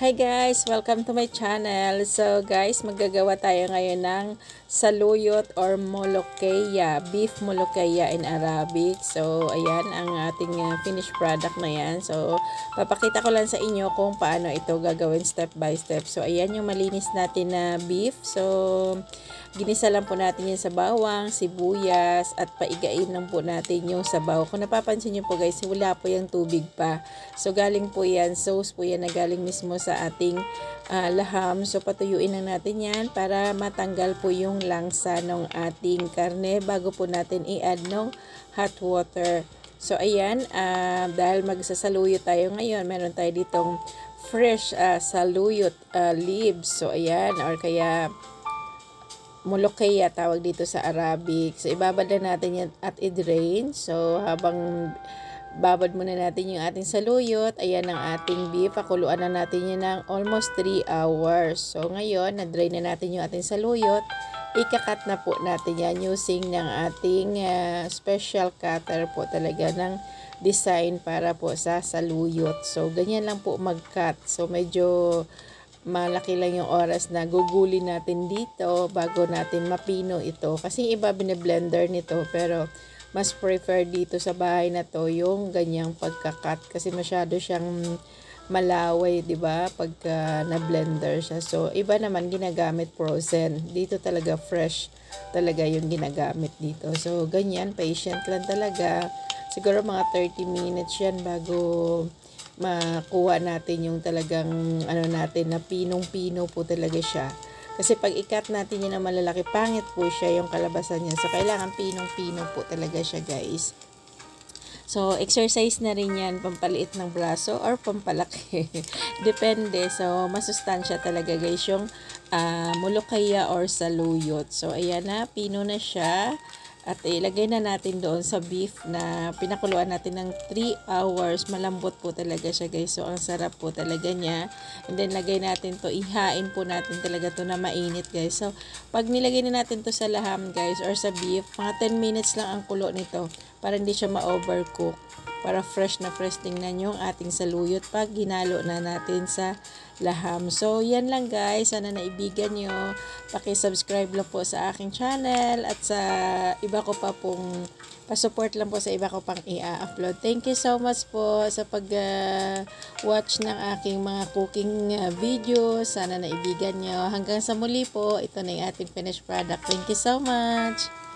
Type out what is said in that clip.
Hi guys! Welcome to my channel. So guys, maggagawa tayo ngayon ng saluyot or molokhaya, beef molokhaya in Arabic. So ayan ang ating finished product na yan. So papakita ko lang sa inyo kung paano ito gagawin step by step. So ayan yung malinis natin na beef. So ginisa lang po natin yan sa bawang, sibuyas, at paigain lang po natin yung sabaw. Kung napapansin nyo po guys, wala po yung tubig pa. So galing po yan, sauce po yan na galing mismo sa ating laham. So patuyuin lang natin yan para matanggal po yung langsa ng ating karne bago po natin i-add ng hot water. So ayan, dahil magsasaluyot tayo ngayon, meron tayo ditong fresh saluyot leaves. So ayan, or kaya molokhaya tawag dito sa Arabic. So ibabad na natin yan at i-drain. So habang babad muna natin yung ating saluyot, ayan ang ating beef. Pakuluan na natin yan ng almost 3 hours. So ngayon, na-drain na natin yung ating saluyot. Ikakat na po natin yan using ng ating special cutter po talaga ng design para po sa saluyot. So ganyan lang po mag-cut. So medyo malaki lang yung oras na gugulin natin dito bago natin mapino ito. Kasi iba bine-blender nito, pero mas prefer dito sa bahay na to yung ganyang pagkakat kasi masyado siyang malaway, 'di ba? Pagka na-blender siya. So iba naman ginagamit frozen. Dito talaga fresh talaga yung ginagamit dito. So ganyan, patient lang talaga. Siguro mga 30 minutes yan bago makuha natin yung talagang ano natin na pinong-pino po talaga siya. Kasi pag ikat natin yun na malalaki, pangit po siya yung kalabasan niya. So kailangan pinong-pino po talaga siya guys. So exercise na rin yan, pampaliit ng braso or pampalaki. Depende. So masustansya talaga guys yung molokhaya or saluyot. So ayan na, pino na siya. At ilagay na natin doon sa beef na pinakuluan natin ng 3 hours. Malambot po talaga siya guys. So ang sarap po talaga niya. And then lagay natin to, ihain po natin talaga to na mainit guys. So pag nilagay na natin to sa laham guys or sa beef, mga 10 minutes lang ang kulo nito para hindi siya ma-overcook. Para fresh na fresh tingnan yung ating saluyot pag ginalo na natin sa laham. So, yan lang guys. Sana naibigan nyo. Paki-subscribe lang po sa aking channel at sa iba ko pa pong pa-support lang po sa iba ko pang i-upload. Thank you so much po sa pag-watch ng aking mga cooking videos. Sana naibigan nyo. Hanggang sa muli po. Ito na yung ating finished product. Thank you so much.